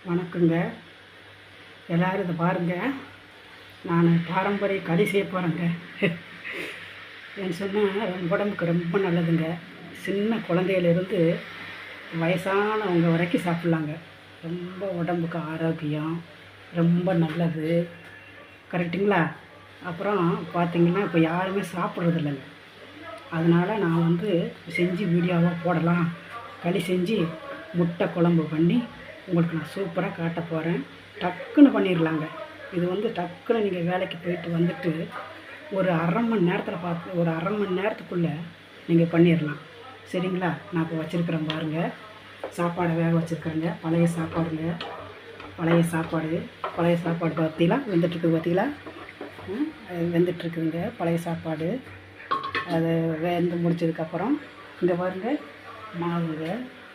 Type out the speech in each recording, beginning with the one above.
வணக்கங்க. எல்லோரும் இதை பாருங்கள். நான் பாரம்பரிய களி செய்ய போகிறேங்க. ஏன்னு சொன்னால் உடம்புக்கு ரொம்ப நல்லதுங்க. சின்ன குழந்தையிலேருந்து வயசானவங்க வரைக்கும் சாப்பிட்லாங்க. ரொம்ப உடம்புக்கு ஆரோக்கியம், ரொம்ப நல்லது. கரெக்டுங்களா? அப்புறம் பார்த்திங்கன்னா இப்போ யாருமே சாப்பிட்றதில்லைங்க. அதனால் நான் செஞ்சு வீடியோவாக போடலாம். களி செஞ்சு முட்டை குழம்பு பண்ணி உங்களுக்கு நான் சூப்பராக காட்ட போகிறேன். டக்குன்னு பண்ணிடலாங்க. இது டக்குன்னு நீங்கள் வேலைக்கு போயிட்டு வந்துட்டு ஒரு அரை மணி நேரத்துக்குள்ளே நீங்கள் பண்ணிடலாம். சரிங்களா? நான் இப்போ வச்சுருக்கிறேன் பாருங்கள். சாப்பாடை வேக வச்சுருக்கிறேங்க. பழைய சாப்பாடு பார்த்தீங்களா? வெந்துட்டுருக்குதுங்க. பழைய சாப்பாடு அது வெந்து முடிச்சதுக்கப்புறம் இங்கே பாருங்கள்,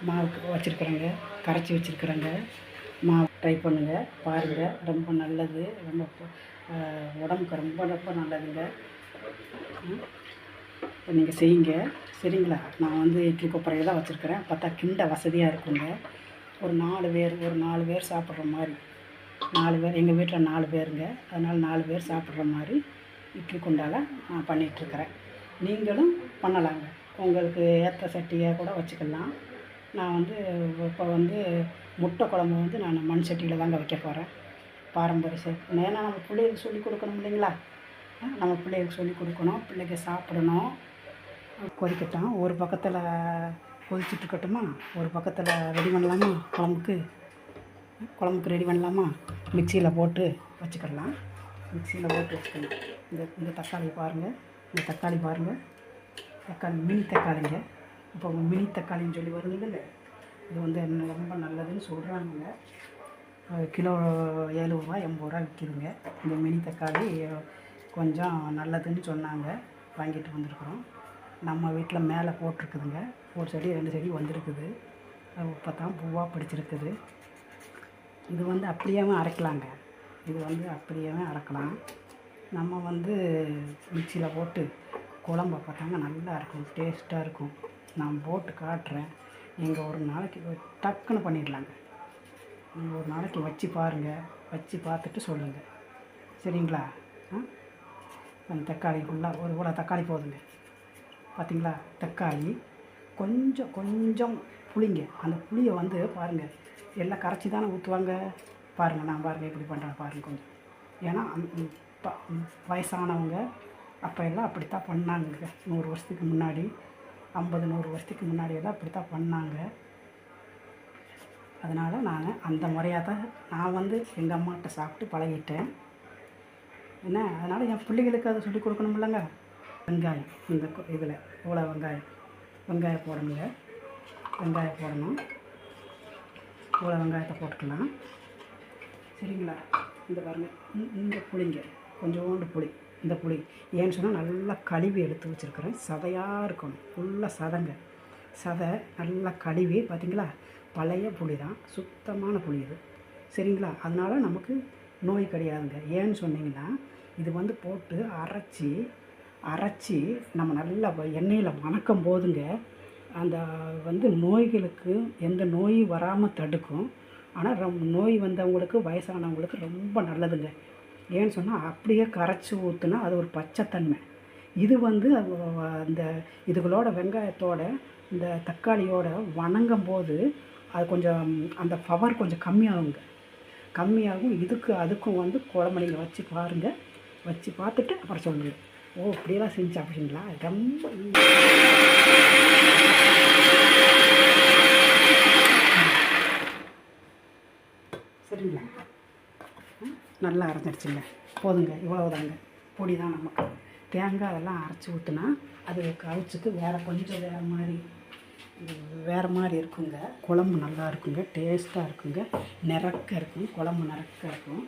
மாவுக்கு வச்சுருக்குறேங்க, கரைச்சி வச்சுருக்குறேங்க. மாவு ட்ரை பண்ணுங்கள், பாருங்கள். ரொம்ப நல்லது, ரொம்ப உடம்புக்கு ரொம்ப ரொம்ப நல்லதுங்க. இப்போ நீங்கள் செய்யுங்க. சரிங்களா? நான் இட்லி கொப்பரையை தான் வச்சுருக்கிறேன். பார்த்தா கிண்ட வசதியாக இருக்குங்க. ஒரு 4 பேர் சாப்பிட்ற மாதிரி, 4 பேர், எங்கள் வீட்டில் 4 பேருங்க. அதனால் 4 பேர் சாப்பிட்ற மாதிரி இட்லி குண்டால் நான் பண்ணிகிட்ருக்கிறேன். நீங்களும் பண்ணலாங்க. உங்களுக்கு ஏற்ற சட்டியை கூட வச்சுக்கலாம். நான் இப்போ முட்டை குழம்பு நான் மண் சட்டியில் தாங்க வைக்க போகிறேன். பாரம்பரிய ஏன்னா நம்ம பிள்ளைகளுக்கு சொல்லிக் கொடுக்கணும் இல்லைங்களா? நம்ம பிள்ளைகளுக்கு சொல்லிக் கொடுக்கணும், பிள்ளைங்க சாப்பிடணும். கொதிக்கட்டும். ஒரு பக்கத்தில் கொதிச்சுட்ருக்கட்டுமா? ஒரு பக்கத்தில் ரெடி பண்ணலாமா? குழம்புக்கு ரெடி பண்ணலாமா? மிக்சியில் போட்டு வச்சுக்கலாம். இந்த தக்காளி பாருங்கள். தக்காளி மினி தக்காளிங்க. இப்போ மினி தக்காளின்னு சொல்லி வருதுல்ல, இது ரொம்ப நல்லதுன்னு சொல்கிறாங்க. கிலோ 7 ரூபா 80 ரூபா விற்கிதுங்க. இந்த மினி தக்காளி கொஞ்சம் நல்லதுன்னு சொன்னாங்க, வாங்கிட்டு வந்திருக்குறோம். நம்ம வீட்டில் மேலே போட்டிருக்குதுங்க. ஒரு செடி 2 செடி வந்திருக்குது. இப்போ தான் பூவாக பிடிச்சிருக்குது. இது அப்படியேவும் அரைக்கலாங்க. அப்படியேவும் அரைக்கலாம். நம்ம மிக்சியில் போட்டு குழம்ப பார்த்தாங்க நல்லா இருக்கும், டேஸ்ட்டாக இருக்கும். நான் போட்டு காட்டுறேன். நீங்கள் ஒரு நாளைக்கு டக்குன்னு பண்ணிடலாங்க. நீங்கள் ஒரு நாளைக்கு வச்சு பாருங்கள், வச்சு பார்த்துட்டு சொல்லுங்கள். சரிங்களா? அந்த தக்காளி ஃபுல்லாக ஒரு கூட தக்காளி போதுங்க. பார்த்திங்களா? தக்காளி கொஞ்சம் புளிங்க. அந்த புளியை பாருங்கள், எல்லாம் கரைச்சி தானே ஊற்றுவாங்க. பாருங்கள், நான் பாருங்கள் எப்படி பண்ணுறேன் பாருங்கள் கொஞ்சம். ஏன்னா வயசானவங்க அப்போ எல்லாம் அப்படித்தான் பண்ணாங்க. 100 வருஷத்துக்கு முன்னாடி, 50-100 வருஷத்துக்கு முன்னாடியெல்லாம் அப்படித்தான் பண்ணாங்க. அதனால் நான் அந்த முறையாக தான் நான் எங்கள் அம்மாட்ட சாப்பிட்டு பழகிட்டேன். என்ன, அதனால் என் பிள்ளைகளுக்கு அதை சொல்லிக் கொடுக்கணும் இல்லைங்க. வெங்காயம், இந்த இதில் இவ்வளோ வெங்காயம் போடணுங்க. வெங்காயம் போடணும். இவ்வளோ வெங்காயத்தை போட்டுக்கலாம். சரிங்களா? இந்த பாருங்கள், இந்த புளிங்க, கொஞ்சோண்டு புளி. இந்த புளி ஏன்னு சொன்னால் நல்லா கழுவி எடுத்து வச்சுருக்கிறேன். சதையாக இருக்கணும், ஃபுல்லாக சதை நல்லா கழுவி. பார்த்திங்களா? பழைய புளி தான், சுத்தமான புளி இது. சரிங்களா? அதனால் நமக்கு நோய் கிடையாதுங்க. ஏன்னு சொன்னிங்கன்னா, இது போட்டு அரைச்சி நம்ம நல்லா எண்ணெயில் வணக்கும் போதுங்க, அந்த நோய்களுக்கு எந்த நோயும் வராமல் தடுக்கும். ஆனால் நோய் வந்தவங்களுக்கு, வயசானவங்களுக்கு ரொம்ப நல்லதுங்க. ஏன்னு சொன்னால் அப்படியே கரைச்சி ஊற்றுனா அது ஒரு பச்சைத்தன்மை. இது அந்த இதுகளோட வெங்காயத்தோட இந்த தக்காளியோட வணங்கும் போது அது கொஞ்சம் அந்த பவர் கொஞ்சம் கம்மியாகும். அதுக்கும் குழம்பு நீங்கள் வச்சு பாருங்கள். வச்சு பார்த்துட்டு அப்புறம் சொல்லுங்கள். ஓ, இப்படியெல்லாம் செஞ்சு சாப்பிட்றீங்களா? ரொம்ப சரிங்களா? நல்லா அரைச்சிடுச்சுங்க. போதுங்க, இவ்வளவுதாங்க. பொடி தான் நமக்கு. தேங்காய் அதெல்லாம் அரைச்சி ஊற்றுனா அது கவுச்சுக்கு கொஞ்சம் வேறு மாதிரி இருக்குங்க. குழம்பு நல்லா இருக்குங்க, டேஸ்ட்டாக இருக்குங்க, நிறக்க இருக்கும். குழம்பு நிறக்க இருக்கும்.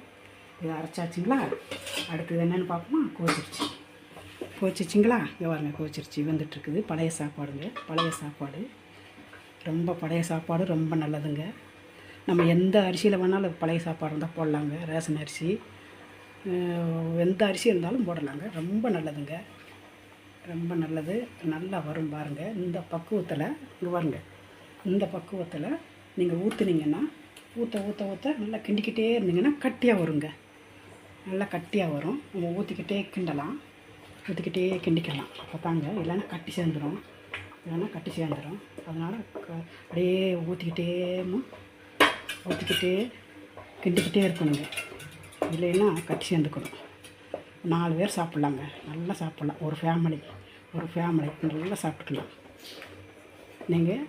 இதை அரைச்சாச்சுங்களா? அடுத்தது என்னென்னு பார்ப்போமா? கோச்சிச்சிங்களா? இங்கே பாருங்க, கோச்சிருச்சு, வந்துட்டுருக்குது. பழைய சாப்பாடு பழைய சாப்பாடு ரொம்ப நல்லதுங்க. நம்ம எந்த அரிசியில் வேணாலும் பழைய சாப்பாடு இருந்தால் போடலாங்க. ரேஷன் அரிசி, எந்த அரிசி இருந்தாலும் போடலாங்க. ரொம்ப நல்லதுங்க, ரொம்ப நல்லது. நல்லா வரும் பாருங்கள். இந்த பக்குவத்தில் இங்கே பாருங்கள். இந்த பக்குவத்தில் நீங்கள் ஊற்றுனீங்கன்னா ஊற்ற ஊற்ற ஊற்ற நல்லா கிண்டிக்கிட்டே இருந்தீங்கன்னா கட்டியாக வருங்க. நல்லா கட்டியாக வரும். நம்ம ஊற்றிக்கிட்டே கிண்டலாம், ஊற்றிக்கிட்டே கிண்டிக்கலாம். அப்போ தாங்க, இல்லைன்னா கட்டி சேர்ந்துடும். அதனால் அப்படியே ஊற்றிக்கிட்டே கிண்டிக்கிட்டே இருக்கணுங்க. இல்லைன்னா கட்டி சேர்ந்துக்கணும். 4 பேர் சாப்பிட்லாங்க, நல்லா சாப்பிட்லாம். ஒரு ஃபேமிலி நல்லா சாப்பிட்டுக்கலாம். நீங்கள்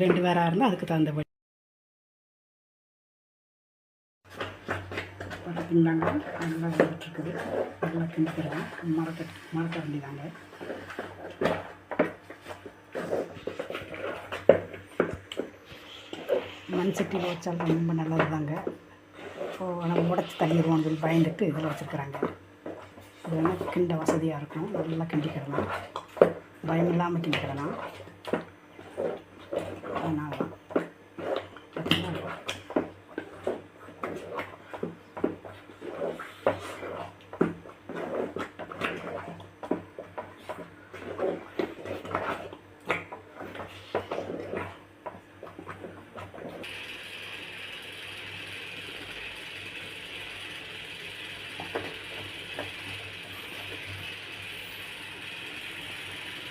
2 பேராக இருந்தால் அதுக்கு தகுந்தபடி பார்த்திங்களாங்க. நல்லா வந்துட்டுருக்குது. நல்லா கிண்டிக்கிறோம். மரக்கரண்டி தாங்க. மண் சட்டியில் வச்சாலும் ரொம்ப நல்லது தாங்க. நம்ம உடச்சி தள்ளிடுவோம் சொல்லி பயந்துட்டு இதில் வச்சுருக்குறாங்க. இது வேணால் கிண்ட வசதியாக இருக்கும். நல்லா கிண்டிக்கிறலாம், பயம் இல்லாமல் கிண்டிக்கிறலாம். அதனால தான்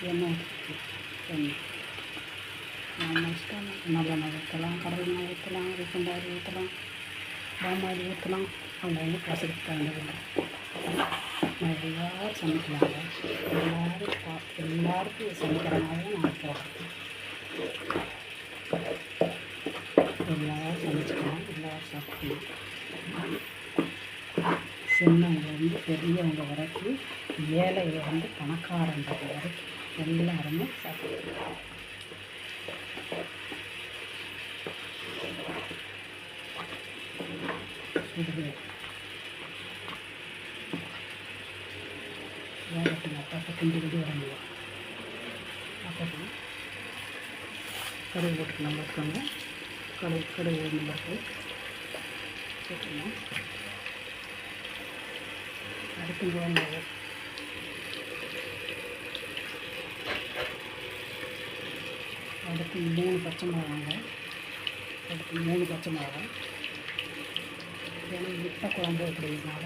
எண்ணெய் நம்ம இஷ்டம். நல்லெண்ணெய் ஊற்றலாம், கடல் எண்ணெய் ஊற்றலாம், ரீஃபண்ட் ஆயில் ஊற்றலாம், பாம் ஆயில் ஊற்றலாம். அவங்க வந்து காசுக்கு தகுந்ததில்லை. எல்லோரும் சமைக்கலாங்க. எல்லாருக்கும் சமைக்கிற மாதிரி நான் போடுறேன். எல்லோரும் சமைச்சிக்கலாம், எல்லோரும் சாப்பிடலாம். சின்னவங்க பெரியவங்க வரைக்கும், ஏழையை பணக்காரன்ற வரைக்கும் எல்லாருமே சாப்பிடுவோம். வேகட்டுங்க. அப்போ கிண்டி வரணும். அப்போ கடுகு போட்டுக்கலாம். போட்டுக்கோங்க. கடுகு நம்பருக்கு போட்டுக்கலாம். அடுத்து வேணும். அடுத்து 3 பச்சை மிளகாங்க. ஏன்னா முட்டை குழம்பு அப்படிங்கிறதுனால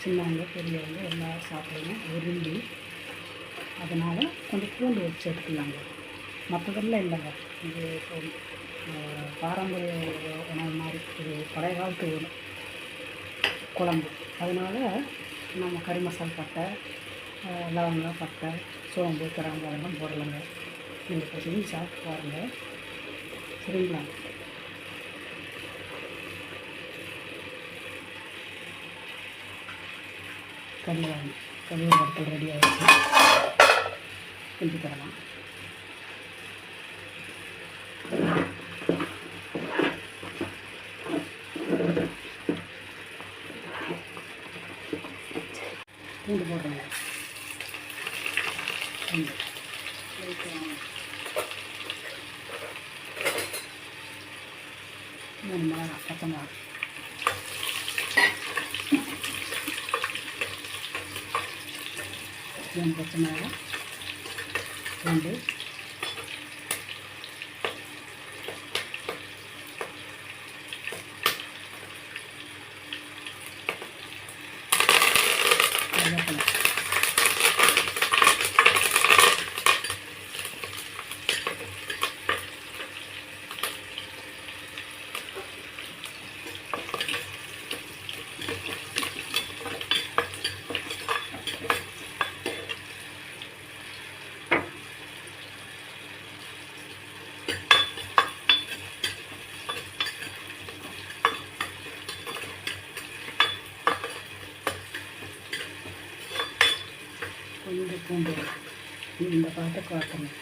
சின்னவங்க பெரியவங்க எல்லோரும் சாப்பிடணும் விரும்பி. அதனால் கொஞ்சம் பூண்டு வச்சு எடுத்துக்கலாங்க. மற்றதெல்லாம் இல்லைங்க. இது பாரம்பரிய உணவு மாதிரி, இது பழைய காலத்து குழம்பு. அதனால் நம்ம கறி மசாலா பட்டை, லவங்கம், பட்டை, சோம்பு, கிராம்பு அதெல்லாம் போடலைங்க. நீங்கள் இப்போ செஞ்சு சாப்பிட்டு பாருங்கள், சரிங்களா? கறி வறுத்தல் ரெடி ஆகிடுச்சு. செஞ்சு தரலாம். பூண்டு போடுறேங்க. பூண்டு 3 மிளகா, பச்சை மிளகா, 3 பச்சை மிளகா, பூண்டு, கருவேப்பிலை, கொஞ்சம் பூண்டு இந்த பாட்டுக்கு வளர்க்கணும்.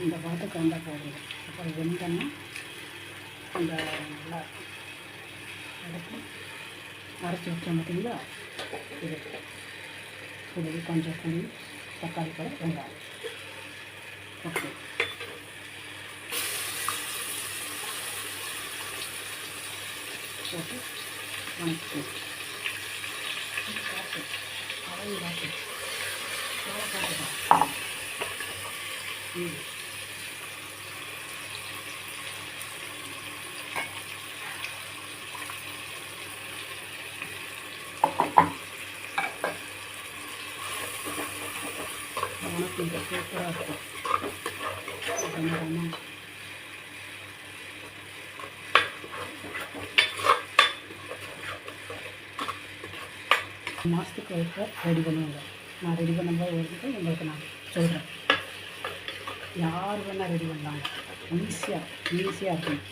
இந்த பாட்டுக்கு வந்தால் போடுங்க. அப்புறம் வெந்தோன்னா அந்த நல்லா அடுத்து அரைச்சி வச்சோம் பார்த்தீங்களா, இது புளி, கொஞ்சம் புளி, தக்காளி பழம், வெங்காயம். ஓகே, போட்டு வணக்கி காட்டு அதையும் காட்டு காட்டுதான். இங்கே சூப்பராக இருக்கும். அப்புறமா மாதத்துக்கு ஒருக்க ரெடி பண்ணுவாங்க. நான் ரெடி பண்ணும்போது வந்துட்டு உங்களுக்கு நான் சொல்கிறேன். யார் வேணால் ரெடி பண்ணலாங்க. ஈஸியாக இருக்கும்.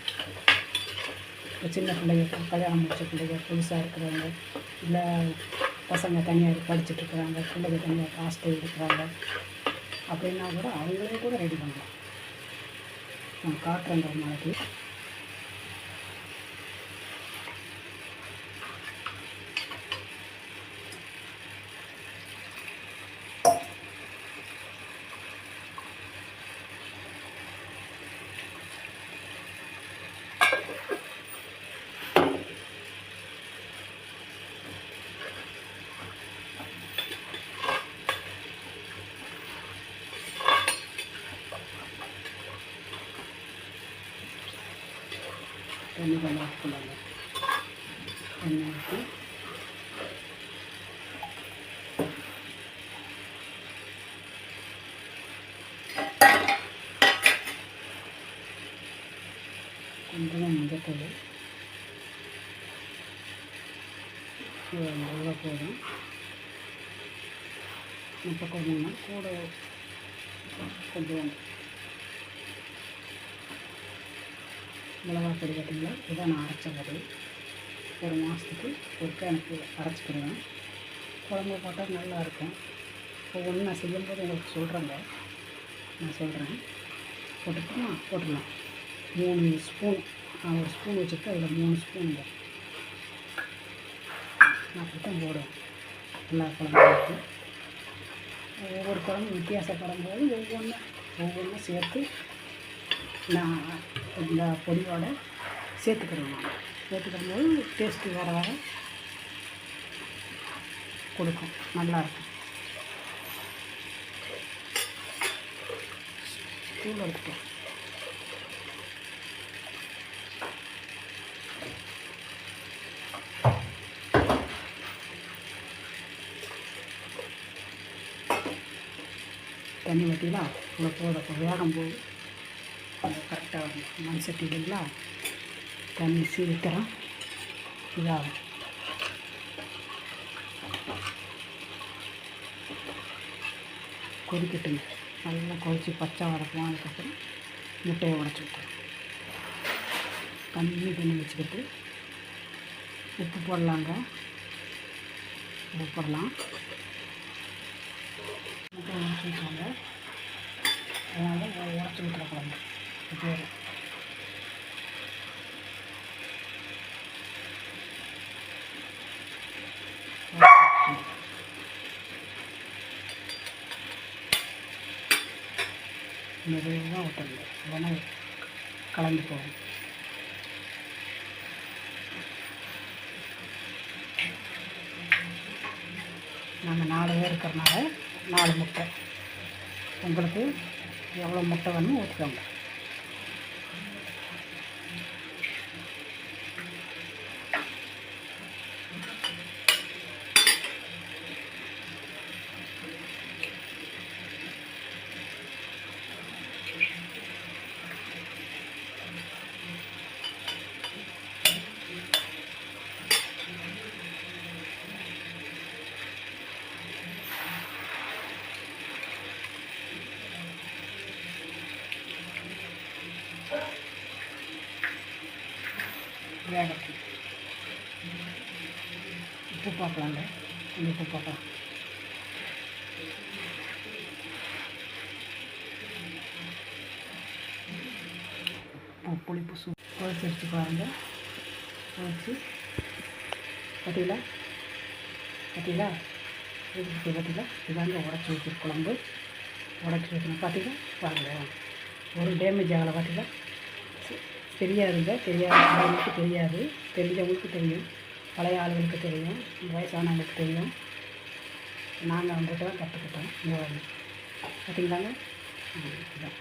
இப்போ சின்ன பிள்ளைங்க, கல்யாணம் முடிச்ச பிள்ளைங்க, புதுசாக இருக்கிறவங்க, இல்லை பசங்க தனியாக படிச்சுட்ருக்குறாங்க, பிள்ளைங்க தனியாக ஹாஸ்டல் இருக்கிறாங்க அப்படின்னா கூட அவங்களே கூட ரெடி பண்ணலாம். நான் காட்டுறேங்க ஒரு நாளைக்கு. தண்ணி கொஞ்சம் ஊற்றிக்கலாங்க. தண்ணி ஊற்றி கொஞ்சமாக மஞ்சத்தூள் நல்லா போதும். இப்போ கொஞ்சம்னா கூட கொஞ்சம் மிளகா பொடி பார்த்திங்களா, இதான் நான் அரைச்ச பொடி. ஒரு மாதத்துக்கு ஒருக்கா எனக்கு அரைச்சிக்கிடுவேன். குழம்பு போட்டால் நல்லாயிருக்கும். இப்போ ஒன்று நான் செய்யும்போது உங்களுக்கு சொல்கிறேங்க, நான் சொல்கிறேன். போட்டுடலாம். 3 ஸ்பூன், நான் ஒரு ஸ்பூன் வச்சுட்டு அதில் 3 ஸ்பூனுங்க நான் அப்படி தான் போடுவேன். எல்லா குழம்புக்கும் ஒவ்வொரு குழம்பு வித்தியாசப்படும் போது ஒவ்வொன்றும் சேர்த்து நான் இந்த பொடியோடு சேர்த்துக்கிடுவேன். சேர்த்துக்கிடும் போது டேஸ்ட்டு வேறு கொடுக்கும், நல்லாயிருக்கும். தூள் எடுத்துக்கலாம். தண்ணி ஊற்றினா இவ்வளோ போட வேகம் போது அது கரெக்டாக வரும். மண் சட்டி இல்லைங்களா, தண்ணி சீக்கிரம் இதாகும். கொதிக்கட்டுங்க. நல்லா கொதித்து பச்சை வதக்கும். அதுக்கப்புறம் முட்டையை உடச்சி விட்டுறேன். தண்ணி வச்சுக்கிட்டு உப்பு போடலாங்க. உப்பு போடலாம். முட்டை உடச்சி விட்டுறாங்க. அதனால உடச்சி விட்டுறக்கூடாது. பேர் மெதுவாக ஊற்றணும், இல்லைன்னா கலந்து போகும். நாங்கள் 4 பேர் இருக்கிறனால 4 முட்டை. உங்களுக்கு எவ்வளோ முட்டை வேணுமோ ஊற்றிக்கோங்க. வேகட்டும். உப்பு பார்க்கலாங்க. உப்பு பார்க்கலாம். புளிப்பு குழச்சி வச்சு பாருங்கள். குழச்சி பார்த்தீங்களா இதாங்க உடச்சி வச்சுரு குழம்பு. உடச்சி வைக்கணும். பார்த்தீங்களா பாருங்கள், ஒரு டேமேஜ் ஆகலை. பார்த்தீங்களா, தெரியாதுங்க. தெரியாதவங்களுக்கு தெரியாது, தெரிஞ்சவங்களுக்கு தெரியும், பழைய ஆளுகளுக்கு தெரியும், வயசானவங்களுக்கு தெரியும். நாங்கள் அவங்ககிட்ட தான் கற்றுக்கிட்டோம். இங்கே பார்த்தீங்களாங்க, இதுதான்.